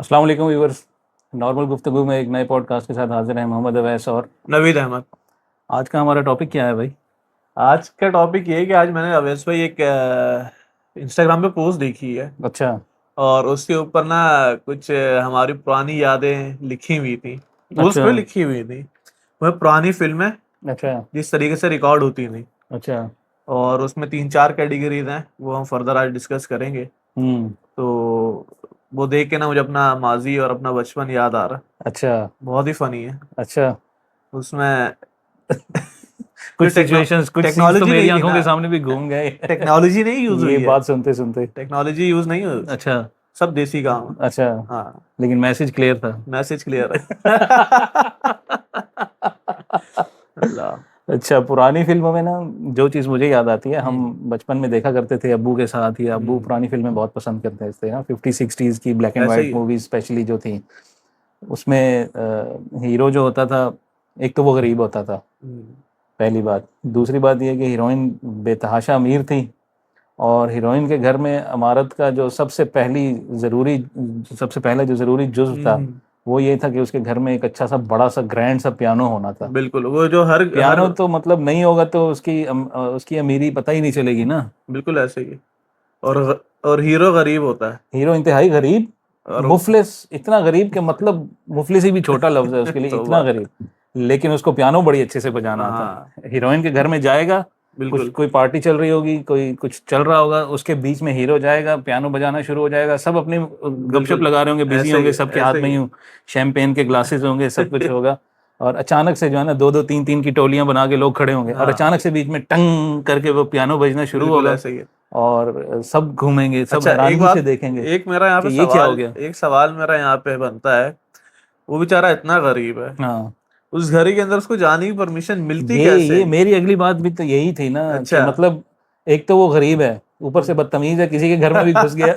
अस्सलाम वालेकुम viewers. Normal गुफ्तगू में एक नए पॉडकास्ट के साथ हाजिर हैं मोहम्मद अवैस और नवीद अहमद। आज का हमारा टॉपिक क्या है भाई? आज का टॉपिक ये है कि आज मैंने अवैस भाई एक इंस्टाग्राम पे पोस्ट देखी है अच्छा। और उसके ऊपर ना कुछ हमारी पुरानी यादें लिखी हुई थी। वो उस अच्छा। पे लिखी हुई थी, वह पुरानी फिल्में अच्छा। जिस तरीके से रिकॉर्ड होती थी, अच्छा। और उसमें 3-4 कैटेगरीज हैं, वो हम फर्दर आज डिस्कस करेंगे। हम्म। तो वो देख के ना मुझे अपना माजी और अपना बचपन याद आ रहा है। अच्छा। बहुत ही फनी है अच्छा। उसमें। जो कुछ सिचुएशंस, कुछ सीन्स तो टेक्नोलॉजी मेरी नहीं थी आंखों ना, के सामने भी घूम गए। टेक्नोलॉजी नहीं यूज ये हुई है, बात सुनते सुनते। टेक्नोलॉजी यूज नहीं हुई, अच्छा। सब देसी काम है। अच्छा। हाँ, लेकिन मैसेज क्लियर था। मैसेज क्लियर है। अल्लाह। अच्छा, पुरानी फिल्मों में ना जो चीज़ मुझे याद आती है, हम हम्म। बचपन में देखा करते थे अब्बू के साथ, या अब्बू हम्म। पुरानी फिल्में बहुत पसंद करते थे ना, 50-60s की ब्लैक एंड ऐसा वाइट ही है। मूवीज स्पेशली जो थी। उसमें हीरो जो होता था, एक तो वो गरीब होता था, हम्म। पहली बात। दूसरी बात ये कि हीरोइन बेतहाशा अमीर थी, और हीरोइन के घर में अमारत का जो सबसे पहला जो ज़रूरी जुज़ था, हम्म। वो ये था कि उसके घर में एक अच्छा सा बड़ा सा ग्रैंड सा पियानो होना था। बिल्कुल, वो जो हर हर पियानो तो मतलब नहीं होगा तो उसकी अमीरी पता ही नहीं चलेगी ना। बिल्कुल ऐसे ही है। और हीरो गरीब होता है। हीरो इंतहाई गरीब, और मुफलिस, इतना गरीब कि मतलब मुफलिस ही भी छोटा लफ्ज है उसके लिए, तो इतना बात है। गरीब। लेकिन उसको पियानो बड़ी अच्छे से बजाना आता हाँ, है। हीरोइन के घर में जाएगा, कुछ बिल्कुल। कोई पार्टी चल रही होगी, कोई कुछ चल रहा होगा, उसके बीच में हीरो जाएगा, पियानो बजाना शुरू हो जाएगा, सब अपने गपशप बिल्कुल लगा रहे होंगे, बिजी ऐसे ही होंगे, है, सबके हाथ ऐसे ही में यूं शैंपेन के ग्लासेस होंगे, सब कुछ है। होगा। और अचानक से जो है ना, दो दो तीन तीन की टोलियां बना के लोग खड़े होंगे, और हाँ, अचानक से बीच में टंग करके वो पियानो बजना शुरू बिल्कुल होगा। ऐसे ही है। और सब घूमेंगे, सब अच्छा, एक हैरानगी से बात, देखेंगे एक मेरा यहाँ कि पे ये क्या हो सवाल, गया। एक सवाल मेरा यहाँ पे बनता है। वो बेचारा इतना गरीब है, हाँ, उस घर के अंदर उसको जाने की परमिशन मिलती ये कैसे? मेरी अगली बात भी तो यही थी ना, कि अच्छा। मतलब एक तो वो गरीब है, ऊपर से बदतमीज है, किसी के घर में भी घुस गया।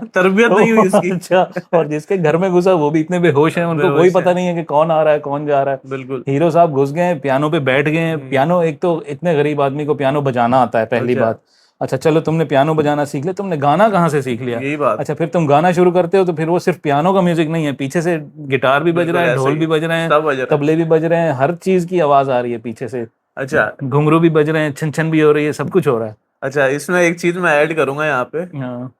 तरबियत नहीं हुई उसकी। अच्छा। और जिसके घर में घुसा वो भी इतने बेहोश हैं, उनको कोई बेहोश है। पता नहीं है कि कौन आ रहा है कौन जा रहा है। बिल्कुल। हीरो साहब घुस गए, पियानो पे बैठ गए हैं। हम्म। पियानो, एक तो इतने गरीब आदमी को पियानो बजाना आता है, पहली अच्छा, बात। अच्छा चलो, तुमने पियानो बजाना सीख लिया, तुमने गाना कहाँ से सीख लिया? यही बात। अच्छा, फिर तुम गाना शुरू करते हो तो फिर वो सिर्फ पियानो का म्यूजिक नहीं है, पीछे से गिटार भी बज रहा बिल्कुल है, ऐसे ढोल ही भी है। बज रहे हैं, सब वजह है। तबले भी बज रहे हैं, हर चीज की आवाज आ रही है पीछे से, अच्छा। घुंघरू भी बज रहे हैं, छन छन भी हो रही है, सब कुछ हो रहा है। अच्छा, इसमें एक चीज मैं ऐड करूंगा यहाँ पे। हाँ।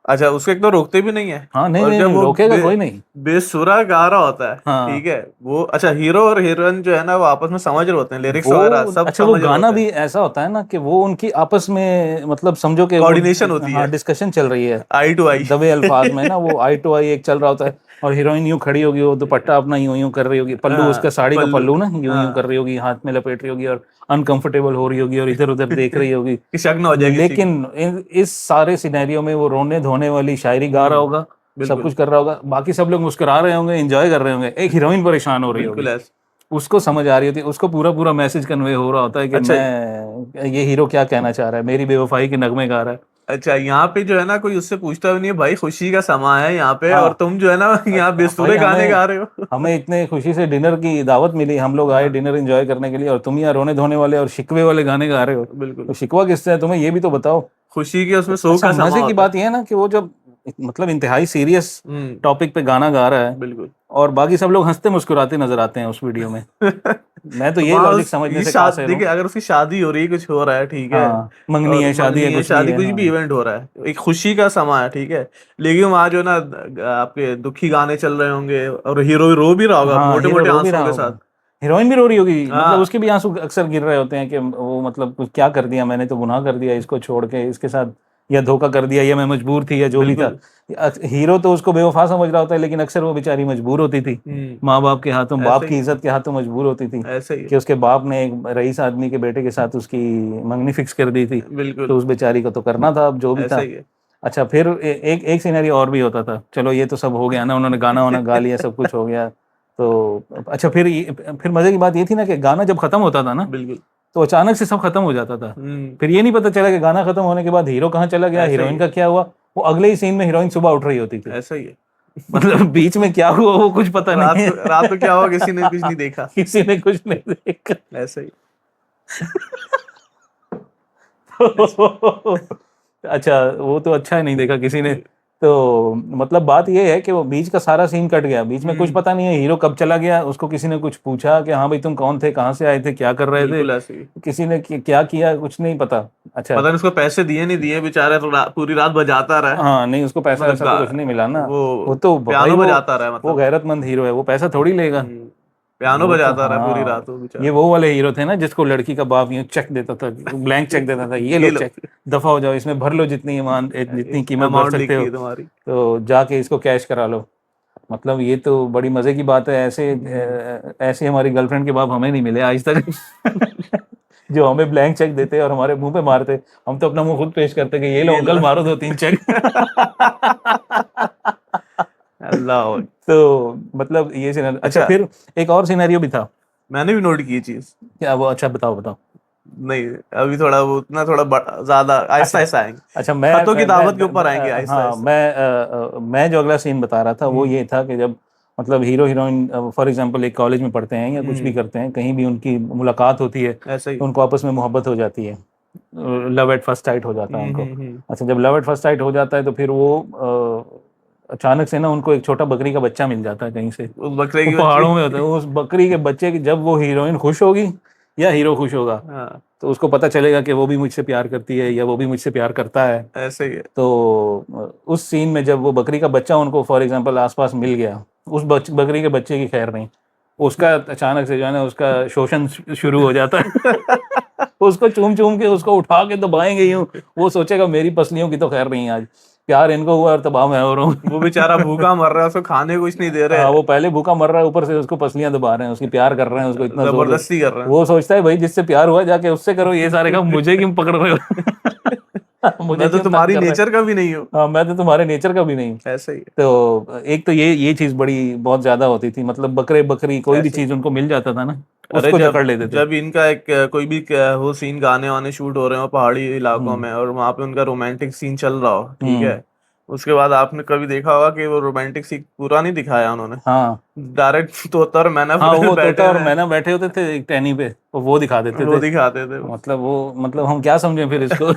अच्छा, उसको एक तो रोकते भी नहीं है। हाँ, नहीं और नहीं जब नहीं, वो रोकेगा कोई नहीं। बेसुरा गा रहा होता है, हाँ। ठीक है, वो अच्छा हीरो और हीरोइन जो है ना, वो आपस में समझ रहे होते हैं, लिरिक्स वगैरह वो सब अच्छा, वो समझ रहे गाना होते भी हैं। ऐसा होता है ना कि वो उनकी आपस में, मतलब समझो कि वो, कोऑर्डिनेशन होती हाँ, है, डिस्कशन चल रही है आई टू आई। दबे अल्फाज में ना, वो आई टू आई एक चल रहा होता है। और हीरोइन यूं खड़ी होगी, वो दुपट्टा अपना यूं यूं कर रही होगी, पल्लू उसका, हाँ, साड़ी का पल्लू। पल्लू ना यूं यूं कर हाँ, रही होगी, हाथ में लपेट रही होगी, और अनकंफर्टेबल हो रही होगी, और इधर उधर देख रही होगी। कि शक ना हो जाए किसी को। लेकिन इस सारे सिनेरियो में वो रोने धोने वाली शायरी गा रहा होगा, सब बिल्कुल। कुछ कर रहा होगा, बाकी सब लोग मुस्कुरा रहे होंगे, एंजॉय कर रहे होंगे, एक हीरोइन परेशान हो रही बिल्कुल होगी। ऐसे। उसको समझ आ रही होती है, उसको पूरा पूरा मैसेज कन्वे हो रहा होता है कि अच्छा। मैं, ये हीरो क्या कहना चाह रहा है, मेरी बेवफाई के नगमे गा रहा है। अच्छा, यहाँ पे जो है ना, कोई उससे पूछता भी नहीं है, भाई खुशी का समा है यहाँ पे, और हाँ। तुम जो है ना यहाँ भाई, बेसुरे गाने हमें गा रहे हो। हमें इतने खुशी से डिनर की दावत मिली, हम लोग आए हाँ, डिनर एंजॉय करने के लिए, और तुम यहाँ रोने धोने वाले और शिकवे वाले गाने गा रहे हो। बिल्कुल। तो शिकवा किससे है तुम्हें, ये भी तो बताओ। खुशी के उसमें सो अच्छा, का समा मजे की होता है। बात यह है ना कि वो जब मतलब इंतहाई सीरियस हम्म। टॉपिक पे गाना गा रहा है, बिल्कुल। और बाकी सब लोग हंसते मुस्कुराते नजर आते हैं उस वीडियो में। मैं तो तो यही वहां लॉजिक उस समझने ये से शादी कासिर हूँ। देखिए, अगर उसकी शादी हो रही है, कुछ हो रहा है, ठीक है, हाँ, मंगनी और है, शादी है, मंगनी है, कुछ भी शादी, है। कुछ भी हाँ। इवेंट हो रहा है, एक खुशी का समा है, ठीक है, लेकिन वहां जो है ना, आपके दुखी गाने चल रहे होंगे, और हीरो रो भी रहा होगा हाँ, मोटे हीरो मोटे रो भी आंसुओं रहा के होगा, साथ। हीरोइन भी रो रही होगी, मतलब हाँ, उसके भी आंसू अक्सर गिर रहे होते हैं कि वो मतलब कुछ क्या कर दिया मैंने, तो गुनाह कर दिया इसको छोड़ के इसके साथ, या धोखा कर दिया, या मैं मजबूर थी, या जो भी था। बिल्कुल। हीरो तो उसको बेवफा समझ रहा होता है, लेकिन अक्सर वो बेचारी मजबूर होती थी, माँ बाप के हाथों, बाप ऐसे ही की है। इज्जत के हाथों मजबूर होती थी, ऐसे ही है। कि उसके बाप ने एक रईस आदमी के बेटे के साथ उसकी मंगनी फिक्स कर दी थी, बिल्कुल तो उस बेचारी को तो करना था, अब जो भी ऐसे था। ही है। अच्छा, फिर एक एक सिनेरियो और भी होता था, चलो ये तो सब हो गया ना, उन्होंने गाना वाना गा लिया, सब कुछ हो गया। तो अच्छा, फिर मजे की बात ये थी ना कि गाना जब खत्म होता था ना, बिल्कुल। तो अचानक से सब खत्म हो जाता था। हम्म। फिर ये नहीं पता चला कि गाना खत्म होने के बाद हीरो कहाँ चला गया, ऐसे ही हीरोइन है। का क्या हुआ। वो अगले ही सीन में हीरोइन सुबह उठ रही होती थी। ऐसा ही है। मतलब बीच में क्या हुआ वो कुछ पता नहीं रात है। रात को क्या हुआ, किसी ने कुछ नहीं देखा। किसी ने कुछ नहीं देखा। ऐसा ही। अच्छा, वो तो अच्छा नहीं देखा किसी ने। तो मतलब बात ये है कि वो बीच का सारा सीन कट गया, बीच में कुछ पता नहीं है, हीरो कब चला गया, उसको किसी ने कुछ पूछा कि हाँ भाई तुम कौन थे, कहाँ से आए थे, क्या कर रहे थे, बिल्कुल ऐसे ही। किसी ने क्या किया, कुछ नहीं पता। अच्छा, पता नहीं उसको पैसे दिए नहीं दिए, बेचारा तो पूरी रात बजाता रहा है। हाँ नहीं उसको पैसा मतलब वैसा तो कुछ नहीं मिला ना, वो तो भाई पियानो बजाता रहा है, वो मतलब गैरतमंद हीरो है, वो पैसा थोड़ी लेगा। पियानो वो तो बजाता रहा है पूरी हाँ, रात वो ये बेचारा। वो वाले हीरो थे ना जिसको लड़की का बाप यूं चेक देता था, ब्लैंक चेक देता था, ये लो ये लो, चेक, दफा हो जाओ, इसमें भर लो जितनी जितनी कीमत भर अमाउंट सकते हो, लिखी है तुम्हारी। तो जाके इसको कैश करा लो। मतलब ये तो बड़ी मजे की बात है, ऐसे ऐसे हमारी गर्लफ्रेंड के बाप हमें नहीं मिले आज तक जो हमें ब्लैंक चेक देते और हमारे मुंह पे मारते, हम तो अपना मुंह खुद पेश करते कि ये लो ये लो अंकल मारो 2-3 चेक अल्लाह। तो मतलब ये सिनेरियो। अच्छा, अच्छा, फिर एक और सिनेरियो भी था। मैंने भी नोट की ये चीज। क्या वो? अच्छा बताओ बताओ। नहीं, अभी थोड़ा वो उतना थोड़ा ज्यादा आहिस्ता अच्छा आहिस्ता आएंगे। अच्छा, खतों की दावत के ऊपर आएंगे आहिस्ता हाँ आहिस्ता। मैं जो अगला सीन बता रहा था वो हम्म ये था कि जब मतलब हीरो हीरोइन फॉर एग्जांपल एक कॉलेज में पढ़ते हैं या कुछ भी हम्म, करते हैं, कहीं भी उनकी मुलाकात होती है ऐसा ही। तो उनको आपस में मोहब्बत हो जाती है, लव एट फर्स्ट साइट हो जाता है उनको। हम्म। अच्छा, जब लव एट फर्स्ट साइट हो जाता है तो फिर वो अचानक से ना उनको एक छोटा बकरी का बच्चा मिल जाता है कहीं से, उस बकरे वो की बच्ची। पहाड़ों में होता है, उस बकरी के बच्चे की जब वो हीरोइन खुश होगी या हीरो खुश होगा हाँ, तो उसको पता चलेगा कि वो भी मुझसे प्यार करती है या वो भी मुझसे प्यार करता है। ऐसे ही है। तो उस सीन में जब वो बकरी का बच्चा उनको फॉर एग्जांपल आसपास मिल गया, उस बकरी के बच्चे की खैर नहीं, उसका अचानक से जो है ना उसका शोषण शुरू हो जाता है उसको चूम चूम के उसको उठा के दबाएंगे यूं, वो सोचेगा मेरी पसलियों की तो खैर नहीं आज, प्यार इनको हुआ और तबाह मैं हो रहा हूँ वो बेचारा भूखा मर रहा है, उसको खाने को कुछ नहीं दे रहे। हाँ, वो पहले भूखा मर रहा है, ऊपर से उसको पसलियां दबा रहे हैं, उसकी प्यार कर रहे हैं उसको इतना जोर से। जबरदस्ती कर रहे वो सोचता है भाई जिससे प्यार हुआ जाके उससे करो, ये सारे काम मुझे क्यों पकड़ रहे हो हैं। मुझे मैं तो क्यों तंग तुम्हारी कर रहे नेचर का भी नहीं हूँ। हो, हाँ मैं तो तुम्हारे नेचर का भी नहीं। ऐसे ही तो एक तो ये चीज बड़ी बहुत ज्यादा होती थी, मतलब बकरे बकरी कोई भी ऐसे ही। चीज उनको मिल जाता था ना अरे उसको जब जकड़ लेते थे। जब इनका एक कोई भी वो सीन गाने वाने शूट हो रहे हो पहाड़ी इलाकों हम्म में, और वहां पे उनका रोमांटिक सीन चल रहा हो, ठीक हम्म है, उसके बाद आपने कभी देखा होगा कि वो रोमांटिक सीन पूरा नहीं दिखाया उन्होंने। हाँ डायरेक्ट तोता और मैना हाँ, वो बैठे तोता और हुए हैं, मैना बैठे होते थे एक टहनी पे, वो दिखा देते वो थे। दिखाते थे वो। मतलब वो मतलब हम क्या समझे फिर इसको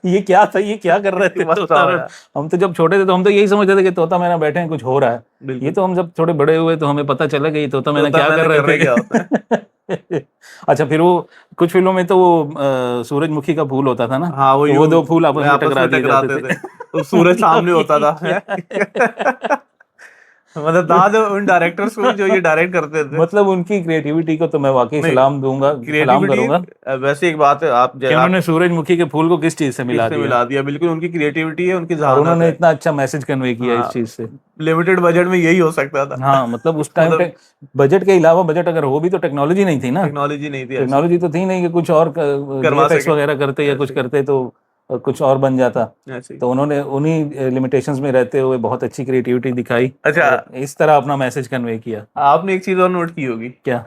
ये क्या था, ये क्या कर रहे थे मस्त तोता था और यार। हम तो जब छोटे थे तो हम तो यही समझते थे कि तोता मैना बैठे हैं कुछ हो रहा है। ये बिल्कुल। तो हम जब थोड़े बड़े हुए तो हमें पता चला कि ये तोता मैना तोता क्या कर मैना रहे कर रहे क्या होता है। थे अच्छा, फिर वो कुछ फिल्मों में तो वो सूरजमुखी का फूल होता था ना, हाँ, वो तो वो यूं दो फूल आपस में आपस टकरा में दिए जाते टकराते थे, थे तो सूरज सामने मतलब होता ये था क्या है? है मतलब दाद उन डायरेक्टर्स को भी जो ये डायरेक्ट करते थे। मतलब उनकी क्रिएटिविटी को तो मैं वाकई नहीं, सलाम दूंगा, सलाम क्रिएटिविटी करूंगा वैसे एक बात है, कि आप उन्होंने सूरजमुखी के फूल को किस चीज से मिला किसने दिया मिला दिया, बिल्कुल उनकी क्रिएटिविटी है, उनकी और जहानत उन्होंने है। इतना अच्छा मैसेज कन्वे किया इस हाँ, चीज से। लिमिटेड बजट में यही हो सकता था। हाँ मतलब उस टाइम मतलब बजट के अलावा, बजट अगर हो भी तो टेक्नोलॉजी नहीं थी ना, टेक्नोलॉजी नहीं थी ऐसी, टेक्नोलॉजी तो थी नहीं कि कुछ और करवा वीएफएक्स सके वगैरह करते या कुछ ऐसे करते तो कुछ और बन जाता। ऐसे ही। तो उन्होंने उन्हीं लिमिटेशंस में रहते हुए बहुत अच्छी क्रिएटिविटी दिखाई अच्छा, और इस तरह अपना मैसेज कन्वे किया। आपने एक चीज और नोट की होगी क्या?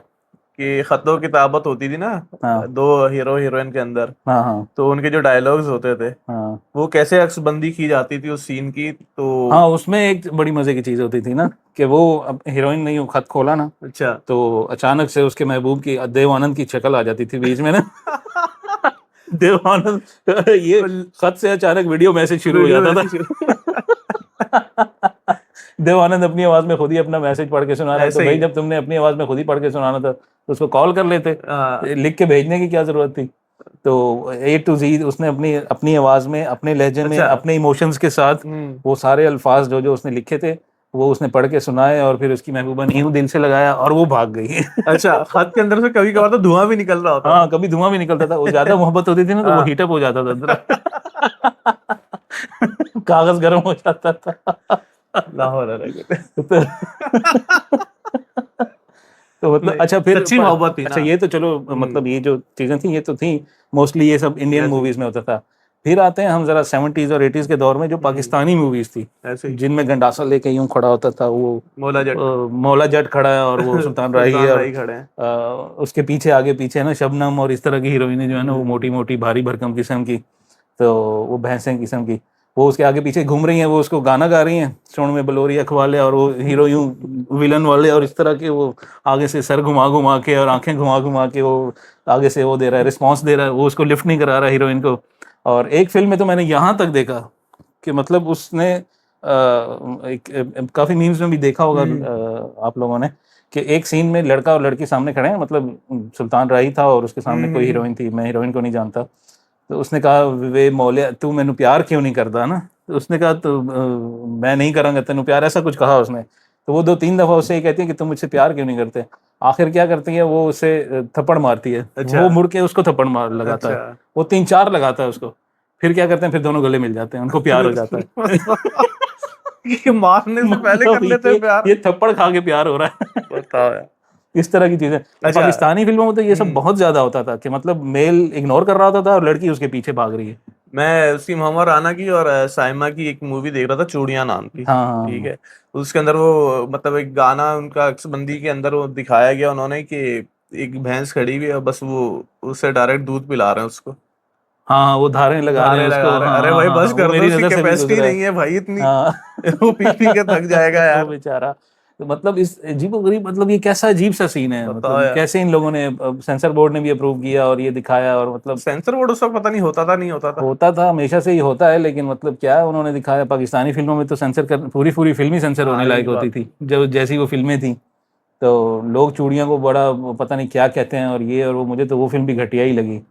कि खतों की ताबत होती थी ना, हाँ दो हीरो हीरोइन के अंदर, हाँ हाँ तो उनके जो डायलॉग्स होते थे हाँ वो कैसे अक्सबंदी की जाती थी उस सीन की, हाँ, तो उसमें एक बड़ी मजे की चीज होती थी ना कि वो अब हीरोइन ने यूं खत खोला ना अच्छा। तो अचानक से उसके महबूब की देव आनंद की शक्ल आ जाती थी बीच में ना देव आनंद ये खत से अचानक वीडियो मैसेज शुरू हो वीडियो जाता ऐसी था देव आनंद अपनी आवाज में खुद ही अपना मैसेज पढ़ के सुना रहा है, तो ऐसे भाई ही। जब तुमने अपनी आवाज में खुद ही पढ़ के सुनाना था तो उसको कॉल कर लेते, हाँ, लिख के भेजने की क्या जरूरत थी। तो ए टू जी उसने अपनी अपनी आवाज में अपने लहजे में अच्छा। अपने इमोशंस के साथ हम्म। वो सारे अल्फाज जो जो उसने लिखे थे वो उसने पढ़ के सुनाए और फिर उसकी महबूबा ने यूं दिल से लगाया और वो भाग गई अच्छा, खत के अंदर से कभी कभार तो धुआं भी निकल रहा होता हाँ, कभी धुआं भी निकलता था, वो ज्यादा मोहब्बत होती थी ना तो वो हाँ। हीटअप हो जाता था अंदर कागज गर्म हो जाता था लाहौर अलग। तो, तो मतलब नहीं, अच्छा फिर सच्ची मोहब्बत थी अच्छा ना। ये तो चलो मतलब ये जो चीजें थी ये तो थी मोस्टली ये सब इंडियन ऐसे ही। मूवीज में होता था। फिर आते हैं हम जरा 70s और 80s के दौर में जो पाकिस्तानी मूवीज थी ऐसे ही। जिनमें गंडासा लेके यूं खड़ा होता था वो मौला जट। मौला जट खड़ा है और वो सुल्तान राही है सुल्तान और राही खड़े हैं। उसके पीछे आगे पीछे ना शबनम और इस तरह की हीरोइनें जो है ना वो मोटी हम्म। मोटी भारी भरकम किस्म की, तो वो भैंसें किस्म की, वो उसके आगे पीछे घूम रही हैं, वो उसको गाना गा रही हैं सोन में बलोरी अखवाले और वो हीरो यूं विलन वाले और इस तरह के वो आगे से सर घुमा घुमा के और आंखें घुमा घुमा के वो आगे से वो दे रहा है रिस्पॉन्स दे रहा है, वो उसको लिफ्ट नहीं करा रहा हीरोइन को। और एक फिल्म में तो मैंने यहाँ तक देखा कि मतलब उसने काफी मीम्स में भी देखा होगा आप लोगों ने कि एक सीन में लड़का और लड़की सामने खड़े हैं, मतलब सुल्तान राही था और उसके सामने कोई हीरोइन थी, मैं हीरोइन को नहीं जानता, तो उसने कहा वे मौलिया तू मैनू प्यार क्यों नहीं करता ना, तो उसने कहा तो मैं नहीं करूंगा तेनू प्यार, ऐसा कुछ कहा उसने। तो वो 2-3 दफा उससे ये कहती है कि तुम मुझसे प्यार क्यों नहीं करते। आखिर क्या करती है वो, उसे थप्पड़ मारती है, अच्छा। वो मुड़ के उसको थप्पड़ मार लगाता है, अच्छा। वो 3-4 लगाता है उसको। फिर क्या करते हैं, फिर दोनों गले मिल जाते हैं, उनको प्यार हो जाता है। ये मारने से पहले कर मतलब लेते हैं प्यार। ये थप्पड़ खा के प्यार हो रहा है। बताओ यार। इस तरह की चीजें अच्छा। पाकिस्तानी फिल्मों में तो ये सब बहुत ज्यादा होता था कि मतलब मेल इग्नोर कर रहा होता था और लड़की उसके पीछे भाग रही है। मैं उसी मोहम्मद राना की और साइमा की एक मूवी देख रहा था, चूड़ियां नाम की। हाँ हाँ ठीक हाँ। है। उसके अंदर वो मतलब एक गाना उनका अक्सबंदी के अंदर वो दिखाया गया उन्होंने कि एक भैंस खड़ी हुई है, बस वो उससे डायरेक्ट दूध पिला रहे हैं उसको। हाँ हाँ, वो धारे लगा रहे धारे हैं लगा उसको, रहे हैं। हाँ अरे हाँ भाई हाँ बस हाँ, वो कर दो, मेरी उसकी नजर से भी कैपेसिटी गुजरा है। नहीं है भाई इतनी। हाँ। वो पी पी के थक जाएगा वो यार। बेचारा, तो मतलब इस अजीबोगरीब, मतलब ये कैसा अजीब सा सीन है, बताओ मतलब यार। कैसे इन लोगों ने, सेंसर बोर्ड ने भी अप्रूव किया और ये दिखाया, और मतलब सेंसर बोर्ड उस वक्त पता नहीं होता था नहीं होता था। होता था, हमेशा से ही होता है, लेकिन मतलब क्या उन्होंने दिखाया। पाकिस्तानी फिल्मों में तो सेंसर कर, पूरी पूरी फिल्म ही सेंसर होने हाँ ये लायक होती बात। थी जब जैसी वो फिल्में थी। तो लोग चूड़ियों को बड़ा वो पता नहीं क्या कहते हैं, और ये और वो, मुझे तो वो फिल्म भी घटिया ही लगी।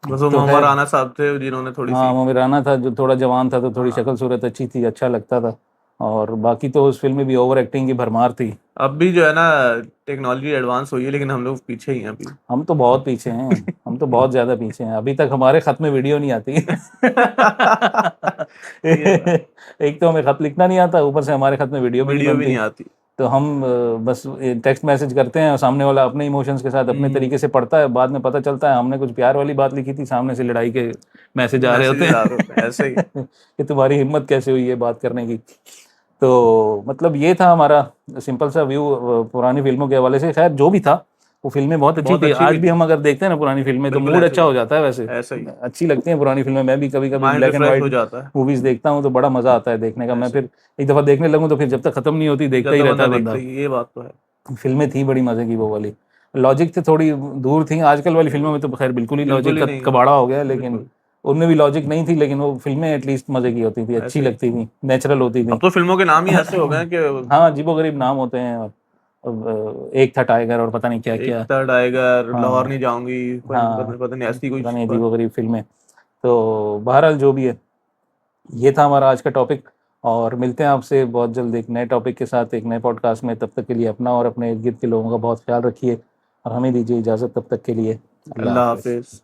बस वो तो मोहम्मद खैर, राना साहब थे जिन्होंने थोड़ी हाँ सी। मोमिराना था जो थोड़ा जवान था, तो थोड़ी हाँ। शक्ल सूरत अच्छी थी, अच्छा लगता था। और बाकी तो उस फिल्म में भी ओवर एक्टिंग की भरमार थी। अब भी जो है ना, टेक्नोलॉजी एडवांस हुई है लेकिन हम लोग पीछे ही हैं अभी। हम तो बहुत पीछे हैं, हम तो बहुत ज्यादा पीछे हैं, अभी तक हमारे खत में वीडियो नहीं आती। ये बात। एक तो हमें खत लिखना नहीं आता, ऊपर से हमारे खत में वीडियो भी नहीं वीडियो भी बनती। नहीं आती। तो हम बस टेक्स्ट मैसेज करते हैं और सामने वाला अपने इमोशंस के साथ अपने तरीके से पढ़ता है, बाद में पता चलता है हमने कुछ प्यार वाली बात लिखी थी, सामने से लड़ाई के मैसेज आ रहे होते मैसेजेस आ रहे होते हैं ऐसे ही। हैं। कि तुम्हारी हिम्मत कैसे हुई है बात करने की। तो मतलब ये था हमारा सिंपल सा व्यू पुरानी फिल्मों के हवाले से। खैर जो भी था, वो फिल्में बहुत अच्छी बहुत थी। अच्छी आज भी भी थी। हम अगर देखते हैं ना पुरानी फिल्में, तो बिल्कुल मूड ऐसे अच्छा ही। हो जाता है। वैसे ऐसे ही। अच्छी लगती हैं पुरानी फिल्में, मैं भी कभी कभी माइंड ब्लैक एंड रिफ्रेश हो वाइट जाता है। मूवीज देखता हूँ तो बड़ा मजा आता है देखने का। मैं ऐसे ही। फिर एक दफा देखने लगूँ तो फिर जब तक खत्म नहीं होती देखता जब ही तक रहता बंदा है देखता बंदा। ही, ये बात तो है। फिल्में थी बड़ी मजे की वो वाली, लॉजिक थे थोड़ी दूर थी। आजकल वाली फिल्मों में तो खैर बिल्कुल ही बिल्कुल लॉजिक ही का नहीं है। कबाड़ा हो गया है, लेकिन बिल्कुल। उनमें भी लॉजिक नहीं थी, लेकिन वो फिल्में एटलीस्ट मजे की होती थी, अच्छी ऐसे ही। लगती थी, नेचुरल होती अब थी। तो फिल्मों के नाम ही ऐसे हो गए हैं कि हाँ अजीबोगरीब नाम होते हैं, और एक था टाइगर और पता नहीं क्या एक क्या। था टाइगर, लाहौर हाँ नहीं जाऊंगी, हाँ, पता नहीं ऐसी पता कुछ। नहीं अजीबोगरीब फिल्में। तो बहरहाल जो भी है, ये था हमारा आज का टॉपिक। और मिलते हैं आपसे बहुत जल्द एक नए टॉपिक के साथ, एक नए पॉडकास्ट में। तब तक के लिए अपना और अपने इर्द गिर्द के लोगों का बहुत ख्याल रखिए, और हमें दीजिए इजाज़त तब तक के लिए। अल्लाह अल्लाह हाफिज़। हाफिज।